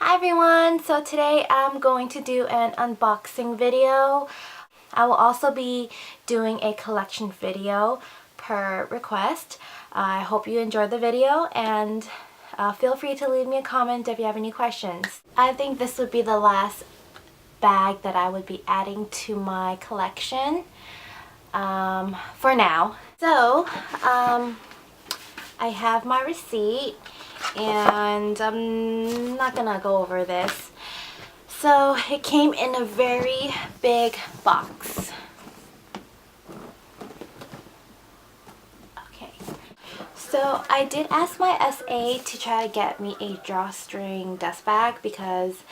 Hi everyone! So today I'm going to do an unboxing video. I will also be doing a collection video per request. I hope you enjoyed the video and feel free to leave me a comment if you have any questions. I think this would be the last bag that I would be adding to my collection for now. So I have my receipt and I'm not gonna go over this. So it came in a very big box. Okay, so I did ask my SA to try to get me a drawstring dust bag because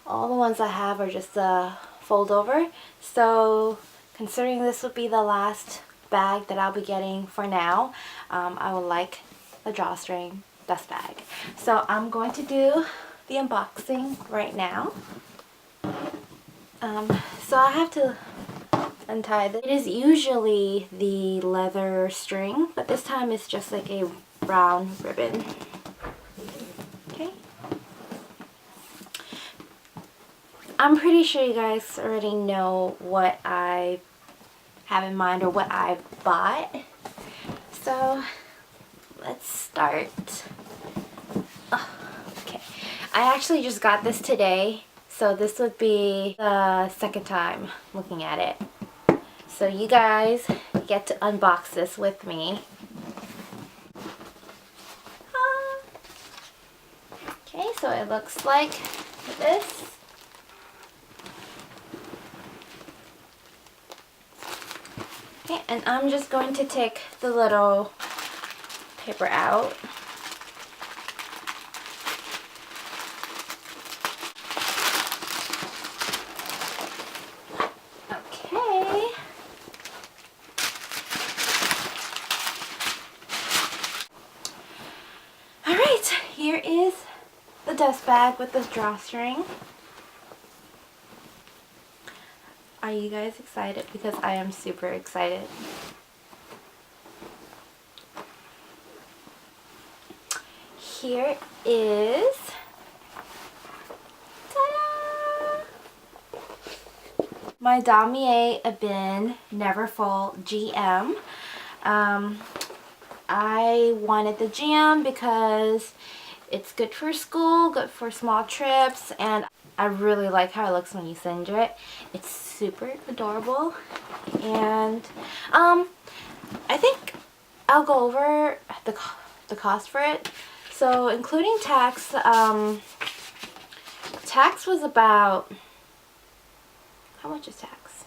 all the ones I have are just a fold over. So considering this would be the last bag that I'll be getting for now, I would like a drawstring dust bag. So I'm going to do the unboxing right now. So I have to untie this. It is usually the leather string, but this time it's just like a brown ribbon. Okay. I'm pretty sure you guys already know what I have in mind or what I bought. So let's start. Okay, I actually just got this today, so this would be the second time looking at it. So you guys get to unbox this with me. Okay, so it looks like this. Okay, and I'm just going to take the little paper out. Okay. Alright, here is the dust bag with the drawstring. Are you guys excited? Because I am super excited. Here is, ta-da! My Damier Ebene Neverfull GM. I wanted the GM because it's good for school, good for small trips, and I really like how it looks when you singe it. It's super adorable, and I think I'll go over the cost for it. So including tax, tax was about, how much is tax?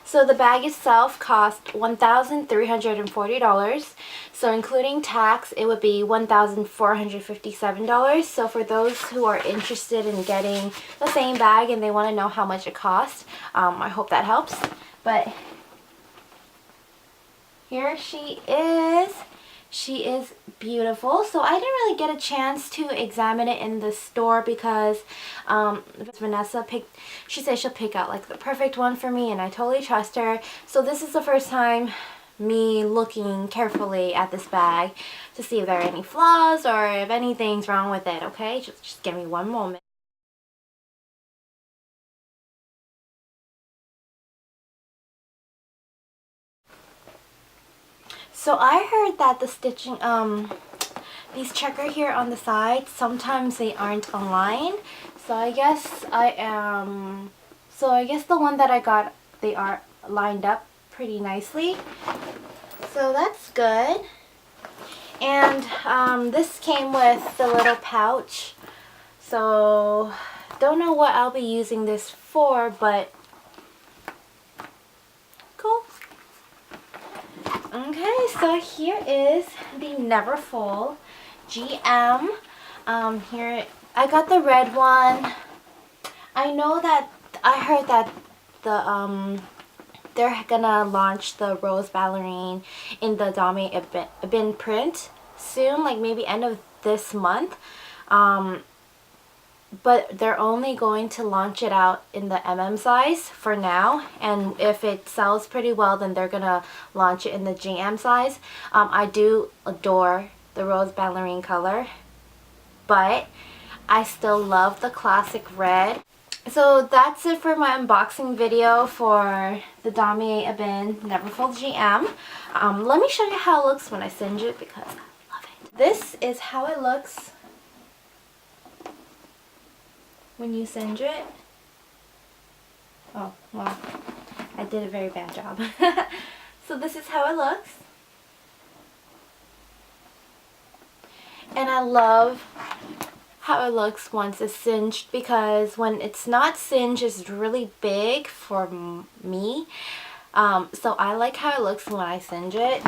So the bag itself cost $1,340. So including tax, it would be $1,457. So for those who are interested in getting the same bag and they want to know how much it costs, I hope that helps. But here she is. She is beautiful. So I didn't really get a chance to examine it in the store because Vanessa she said she'll pick out like the perfect one for me, and I totally trust her. So this is the first time me looking carefully at this bag to see if there are any flaws or if anything's wrong with it, okay? Just give me one moment. So I heard that the stitching, these checker here on the side, sometimes they aren't aligned. So I guess the one that I got, they are lined up pretty nicely. So that's good. And this came with the little pouch. So don't know what I'll be using this for, but cool. Okay, so here is the Neverfull GM. Here I got the red one. I know that I heard that they're gonna launch the Rose Ballerine in the Damier Ebene print soon, like maybe end of this month. But they're only going to launch it out in the size for now, and if it sells pretty well, then they're gonna launch it in the GM size. I do adore the Rose Ballerine color, but I still love the classic red. So that's it for my unboxing video for the Damier Ebene Neverfull GM. Let me show you how it looks when I singe it because I love it. This is how it looks when you singe it. Oh, well, I did a very bad job. So this is how it looks. And I love how it looks once it's singed, because when it's not singed it's really big for me. So I like how it looks when I singe it.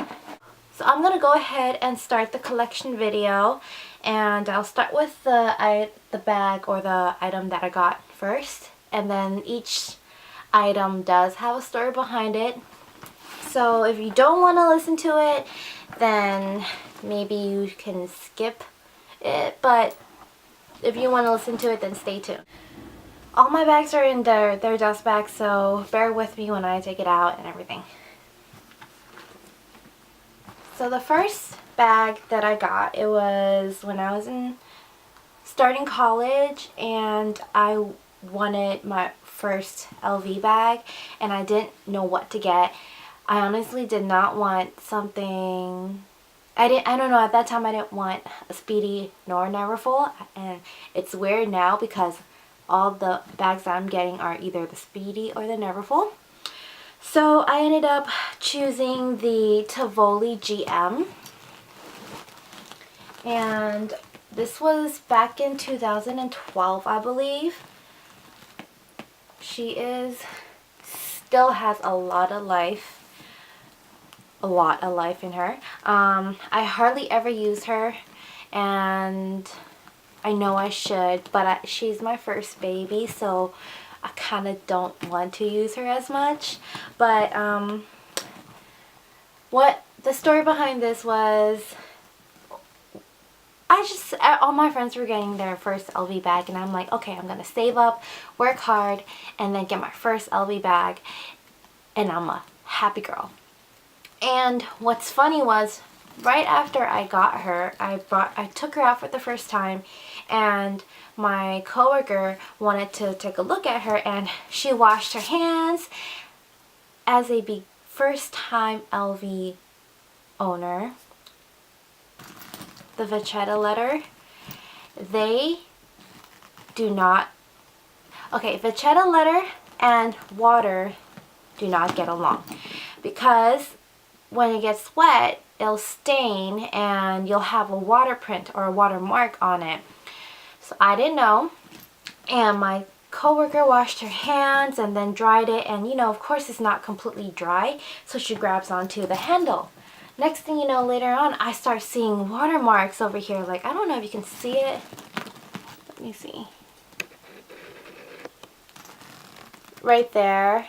So I'm gonna go ahead and start the collection video, and I'll start with the bag or the item that I got first, and then each item does have a story behind it. So if you don't want to listen to it, then maybe you can skip it, but if you want to listen to it, then stay tuned. All my bags are in their dust bags, so bear with me when I take it out and everything. So the first bag that I got, it was when I was starting college, and I wanted my first LV bag and I didn't know what to get. I honestly did not want something, I don't know, at that time I didn't want a Speedy nor Neverfull, and it's weird now because all the bags that I'm getting are either the Speedy or the Neverfull. So I ended up choosing the Tivoli GM, and this was back in 2012, I believe. She still has a lot of life in her. I hardly ever use her, and I know I should, but she's my first baby, so I kind of don't want to use her as much. But what the story behind this was, all my friends were getting their first LV bag, and I'm like, okay, I'm gonna save up, work hard, and then get my first LV bag, and I'm a happy girl. And what's funny was, right after I got her, I took her out for the first time, and my coworker wanted to take a look at her, and she washed her hands. As a first time LV owner, the Vachetta letter, they do not, okay, Vachetta letter and water do not get along, because when it gets wet, it'll stain and you'll have a water print or a watermark on it. So I didn't know, and my coworker washed her hands and then dried it, and you know, of course it's not completely dry, so she grabs onto the handle. Next thing you know, later on, I start seeing watermarks over here. Like, I don't know if you can see it. Let me see. Right there.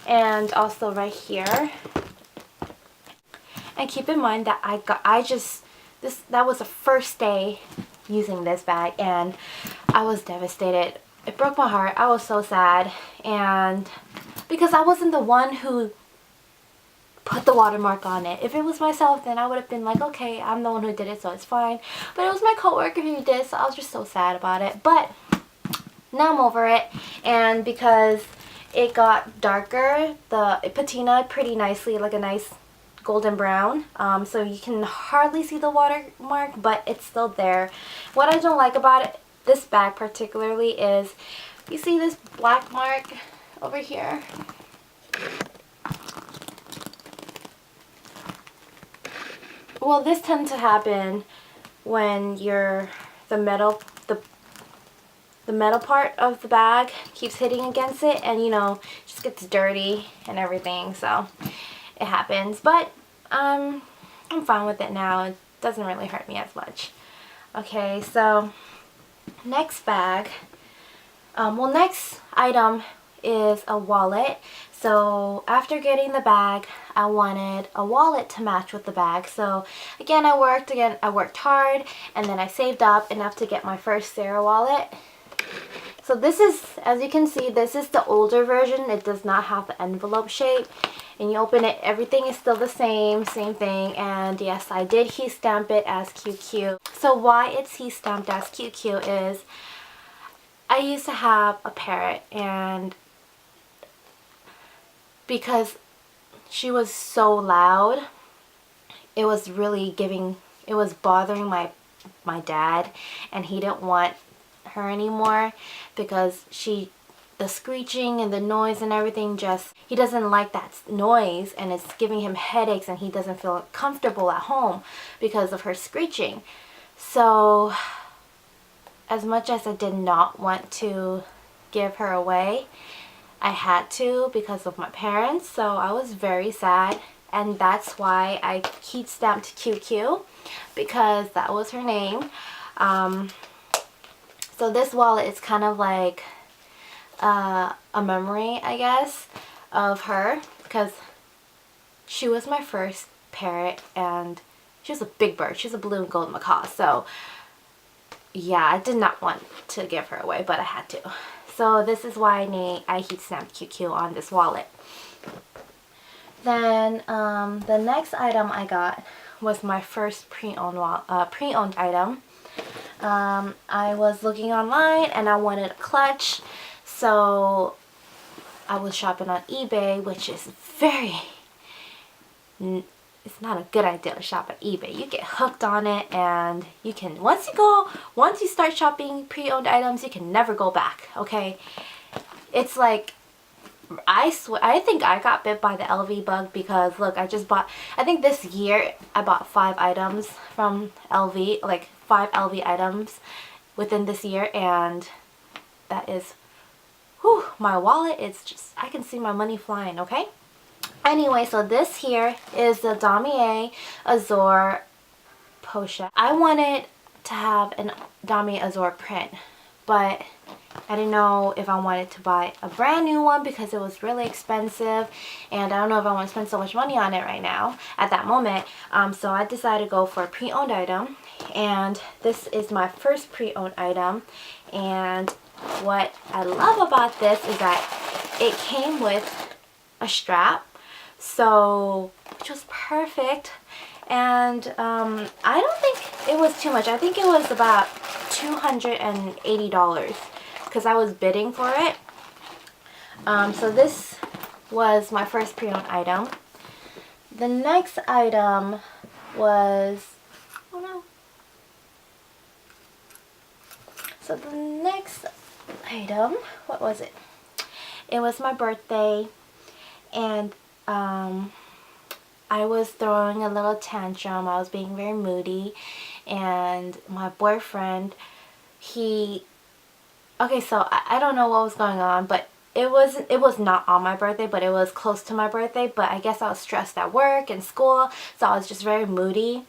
And also right here. And keep in mind that that was the first day using this bag, and I was devastated. It broke my heart. I was so sad, and because I wasn't the one who put the watermark on it. If it was myself, then I would have been like, okay, I'm the one who did it, so it's fine. But it was my coworker who did, so I was just so sad about it. But now I'm over it, and because it got darker, it patinaed pretty nicely, like a nice golden brown, so you can hardly see the watermark, but it's still there. What I don't like about it, this bag particularly, is you see this black mark over here. Well, this tends to happen when the metal part of the bag keeps hitting against it, and you know, just gets dirty and everything, so it happens. But I'm fine with it now. It doesn't really hurt me as much. Okay, so next bag, next item is a wallet. So after getting the bag, I wanted a wallet to match with the bag. So again, I worked hard, and then I saved up enough to get my first Sarah wallet. So this is, as you can see, this is the older version. It does not have the envelope shape. And you open it, everything is still the same thing. And yes, I did heat stamp it as QQ. So why it's he stamped as QQ is I used to have a parrot, and because she was so loud, it was bothering my dad, and he didn't want her anymore because the screeching and the noise and everything, he doesn't like that noise, and it's giving him headaches, and he doesn't feel comfortable at home because of her screeching. So as much as I did not want to give her away, I had to because of my parents. So I was very sad, and that's why I heat stamped QQ, because that was her name. So this wallet is kind of like a memory, I guess, of her, because she was my first parrot, and she was a big bird. She's a blue and gold macaw. So yeah, I did not want to give her away, but I had to. So this is why I heat stamped QQ on this wallet. Then the next item I got was my first pre-owned item. I was looking online and I wanted a clutch, so I was shopping on eBay, which is it's not a good idea to shop at eBay. You get hooked on it, and you can, once you start shopping pre-owned items, you can never go back, okay? It's like, I think I got bit by the LV bug, because look, I think this year I bought 5 items from LV, like 5 LV items within this year, and that is, whew, my wallet is just, I can see my money flying, okay? Anyway, so this here is the Damier Azure pochette. I wanted to have a Damier Azure print, but I didn't know if I wanted to buy a brand new one because it was really expensive, and I don't know if I want to spend so much money on it right now at that moment. So I decided to go for a pre-owned item, and this is my first pre-owned item. And what I love about this is that it came with a strap, so which was perfect. And I don't think it was too much. I think it was about $280 because I was bidding for it. So this was my first pre-owned item. The next item was, oh no. So the next item, what was it? It was my birthday, and I was throwing a little tantrum. I was being very moody, and my boyfriend, okay, so I don't know what was going on, but it was not on my birthday, but it was close to my birthday. But I guess I was stressed at work and school, so I was just very moody,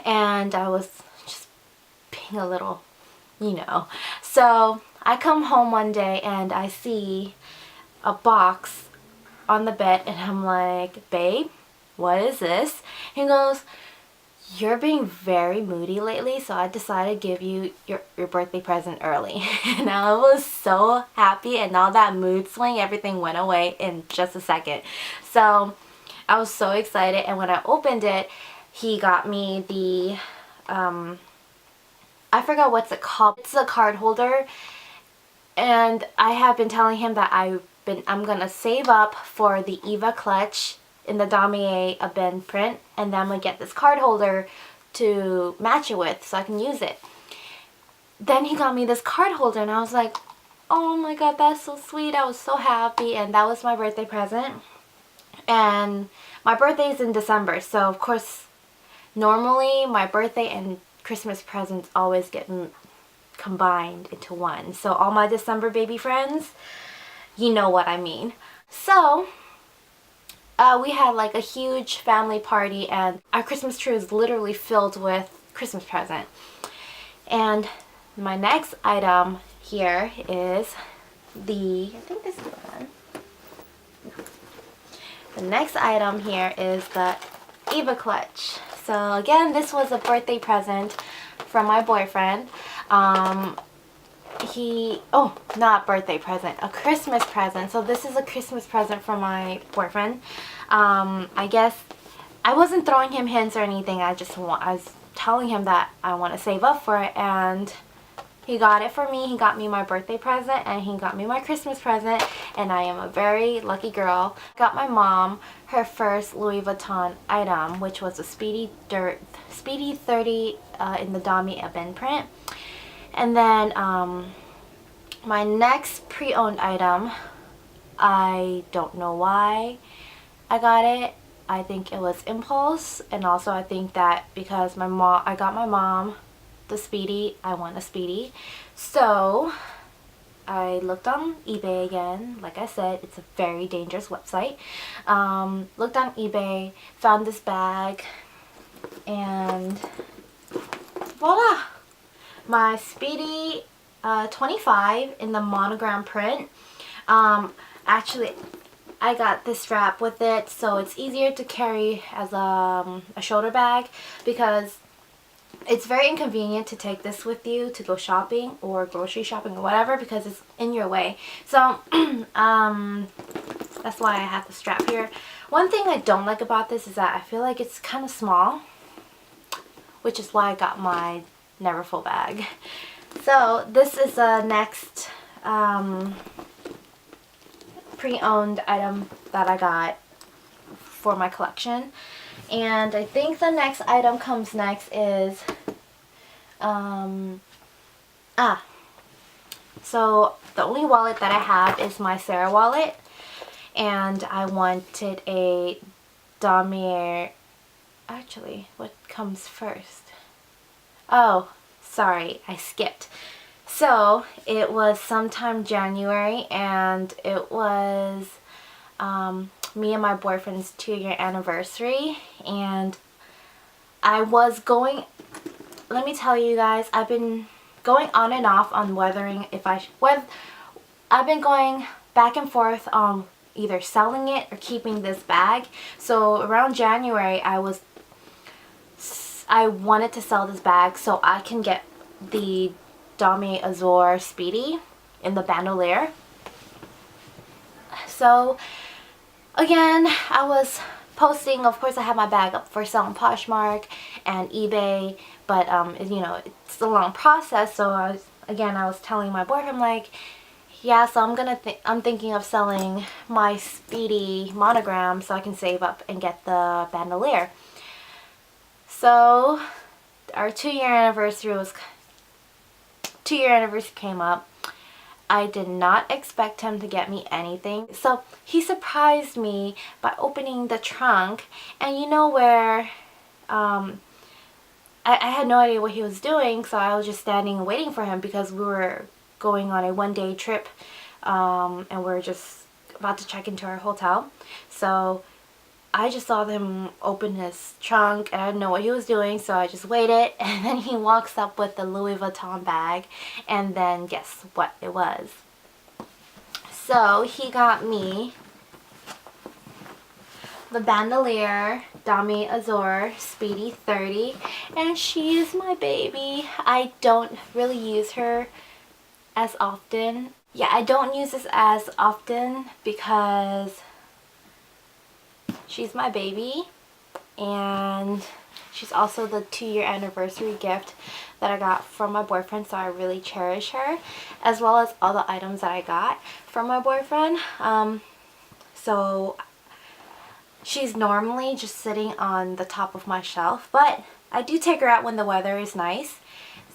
and I was just being a little, So I come home one day and I see a box on the bed, and I'm like, babe, what is this? He goes, you're being very moody lately, so I decided to give you your birthday present early. And I was so happy, and all that mood swing, everything went away in just a second. So I was so excited, and when I opened it, he got me the, I forgot what's it called. It's a card holder, and I have been telling him that I'm gonna save up for the Eva clutch in the Damier Ebene print, and then I'm gonna get this card holder to match it with so I can use it. Then he got me this card holder, and I was like, oh my god, that's so sweet. I was so happy, and that was my birthday present. And my birthday is in December, so of course normally my birthday and Christmas presents always get combined into one. So all my December baby friends, you know what I mean. So we had like a huge family party, and our Christmas tree was literally filled with Christmas present. And my next item here is I think this is the one. The next item here is the Eva clutch. So again, this was a birthday present from my boyfriend. Not birthday present, a Christmas present. So this is a Christmas present from my boyfriend. I guess I wasn't throwing him hints or anything. I was telling him that I want to save up for it, and he got it for me. He got me my birthday present and he got me my Christmas present, and I am a very lucky girl. Got my mom her first Louis Vuitton item, which was a Speedy 30 in the Damier Ebene print. And then my next pre-owned item, I don't know why I got it. I think it was impulse, and also I think that because I got my mom the Speedy, I want a Speedy. So I looked on eBay again. Like I said, it's a very dangerous website. Looked on eBay, found this bag, and voila! My Speedy 25 in the monogram print. Actually, I got this strap with it, so it's easier to carry as a shoulder bag, because it's very inconvenient to take this with you to go shopping or grocery shopping or whatever, because it's in your way. So that's why I have the strap here. One thing I don't like about this is that I feel like it's kind of small, which is why I got my Neverfull bag. So this is the next pre-owned item that I got for my collection. And I think the next item comes next is so the only wallet that I have is my Sarah wallet, and I wanted a Damier. Actually, what comes first? Oh, sorry, I skipped. So it was sometime January, and it was me and my boyfriend's 2-year anniversary, and I was going, let me tell you guys, I've been going on and off on I've been going back and forth on either selling it or keeping this bag. So around January, I wanted to sell this bag so I can get the Damier Azur Speedy in the bandolier. So again, I was posting, of course I have my bag up for sale on Poshmark and eBay, but you know, it's a long process. So I was telling my boyfriend, like, yeah, so I'm thinking of selling my Speedy monogram so I can save up and get the bandolier. So our 2-year anniversary came up. I did not expect him to get me anything. So he surprised me by opening the trunk, and you know where I had no idea what he was doing, so I was just standing and waiting for him because we were going on a 1-day trip, and we're just about to check into our hotel. So I just saw him open his trunk, and I didn't know what he was doing, so I just waited, and then he walks up with the Louis Vuitton bag, and then guess what it was? So he got me the bandolier Damier Azur Speedy 30, and she is my baby. I don't really use her as often. Yeah, I don't use this as often because she's my baby, and she's also the 2-year anniversary gift that I got from my boyfriend, so I really cherish her, as well as all the items that I got from my boyfriend. So she's normally just sitting on the top of my shelf, but I do take her out when the weather is nice,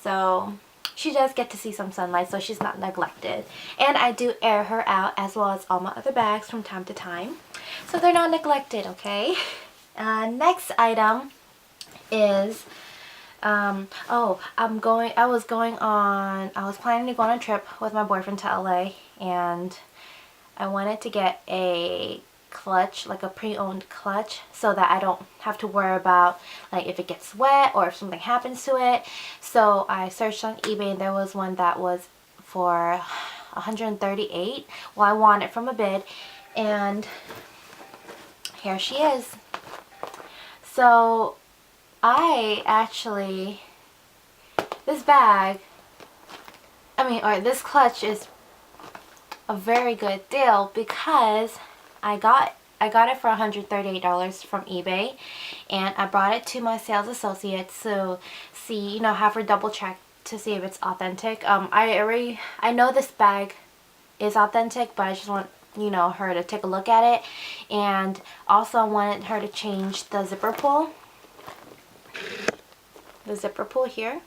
so she does get to see some sunlight, so she's not neglected. And I do air her out, as well as all my other bags from time to time, so they're not neglected, okay? Next item is I was planning to go on a trip with my boyfriend to LA, and I wanted to get a clutch, like a pre-owned clutch, so that I don't have to worry about like if it gets wet or if something happens to it. So I searched on eBay, and there was one that was for $138. Well, I won it from a bid, and here she is. So this clutch is a very good deal because I got I got it for $138 from eBay, and I brought it to my sales associate to see, you know, have her double check to see if it's authentic. I know this bag is authentic, but I just want, you know, her to take a look at it. And also I wanted her to change the zipper pull. The zipper pull here.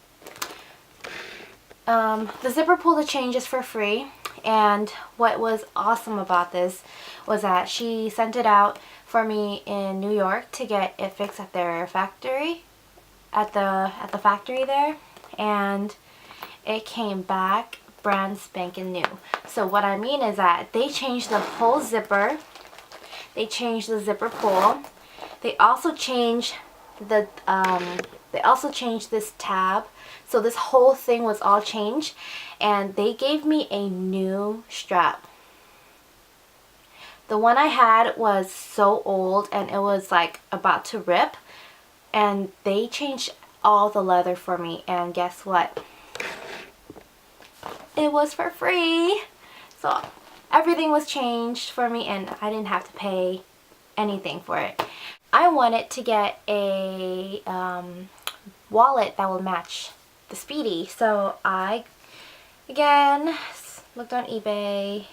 The zipper pull to change is for free. And what was awesome about this was that she sent it out for me in New York to get it fixed at their factory, at the factory there, and it came back brand spanking new. So what I mean is that they changed the whole zipper, they changed the zipper pull, they also changed the this tab. So this whole thing was all changed, and they gave me a new strap. The one I had was so old and it was like about to rip, and they changed all the leather for me, and guess what? It was for free. So everything was changed for me and I didn't have to pay anything for it. I wanted to get a wallet that will match the Speedy, so I again looked on eBay,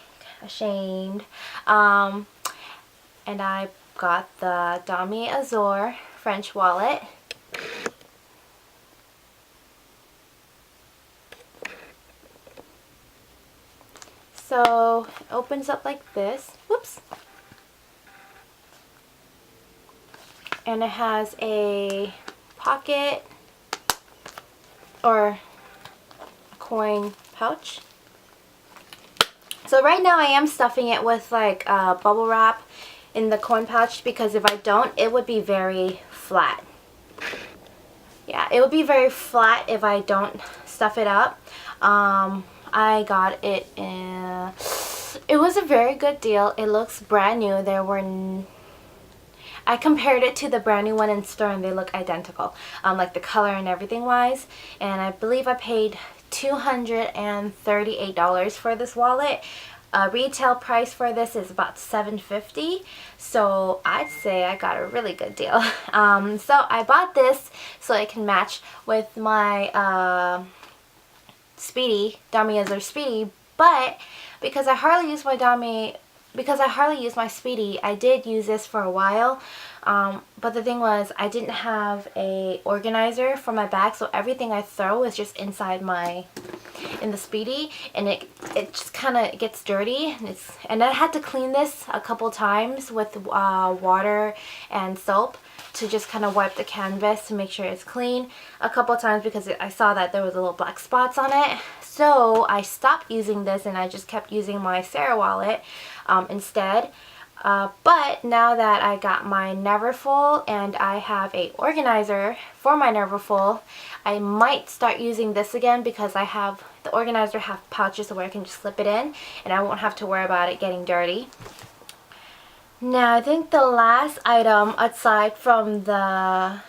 ashamed, and I got the Damier Azur French wallet. So it opens up like this. Whoops. And it has a pocket or a coin pouch. So right now I am stuffing it with like bubble wrap in the coin pouch, because if I don't, it would be very flat. Yeah, it would be very flat if I don't stuff it up. I got it in, it was a very good deal. It looks brand new. I compared it to the brand new one in store and they look identical, like the color and everything wise. And I believe I paid $238 for this wallet. Retail price for this is about $750, so I'd say I got a really good deal. So I bought this so it can match with my Speedy, Damier Azur Speedy, but because I hardly use my Speedy, I did use this for a while. But the thing was, I didn't have a organizer for my bag, so everything I throw is just inside in the Speedy, and it just kind of gets dirty. And I had to clean this a couple times with water and soap to just kind of wipe the canvas to make sure it's clean a couple times, because I saw that there was a little black spots on it. So I stopped using this and I just kept using my Sarah wallet instead. But now that I got my Neverfull and I have a organizer for my Neverfull, I might start using this again, because I have the organizer have pouches where I can just slip it in and I won't have to worry about it getting dirty. Now I think the last item aside from the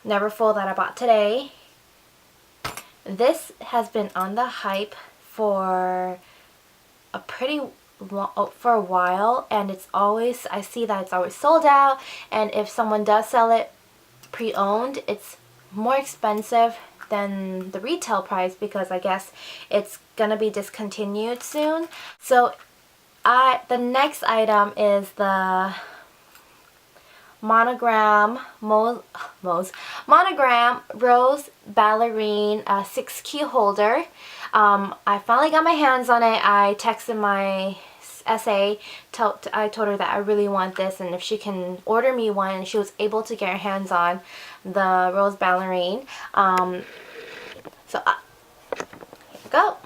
Neverfull that I bought today, this has been on the hype for a while, and it's always, I see that it's always sold out, and if someone does sell it pre-owned, it's more expensive than the retail price, because I guess it's gonna be discontinued soon. So the next item is the monogram rose ballerine 6 key holder. I finally got my hands on it. I texted my SA, I told her that I really want this and if she can order me one, and she was able to get her hands on the rose ballerine. So here we go.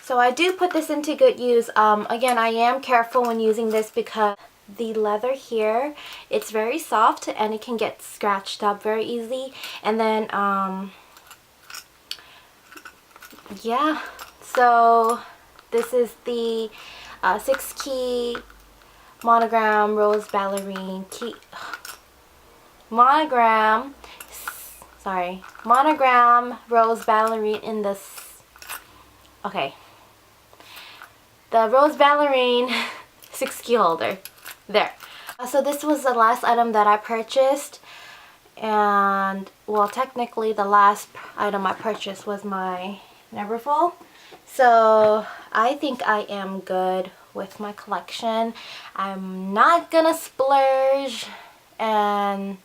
So I do put this into good use. Again, I am careful when using this because the leather here, it's very soft and it can get scratched up very easily. And then, yeah, so this is the 6 key monogram rose ballerine key. monogram rose ballerine in this. Okay, the rose ballerine 6 key holder. There. So this was the last item that I purchased, and well, technically the last item I purchased was my Neverfull. So I think I am good with my collection. I'm not gonna splurge and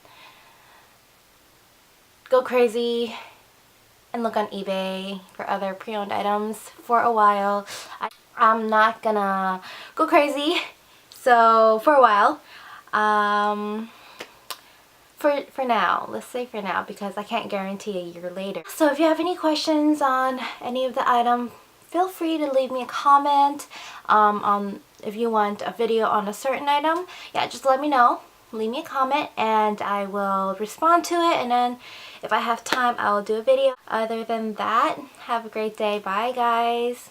go crazy and look on eBay for other pre-owned items for a while. I'm not gonna go crazy, so for a while. For now, let's say for now, because I can't guarantee a year later. So if you have any questions on any of the item, feel free to leave me a comment. On if you want a video on a certain item, yeah, just let me know. Leave me a comment and I will respond to it, and then if I have time, I will do a video. Other than that, have a great day. Bye guys.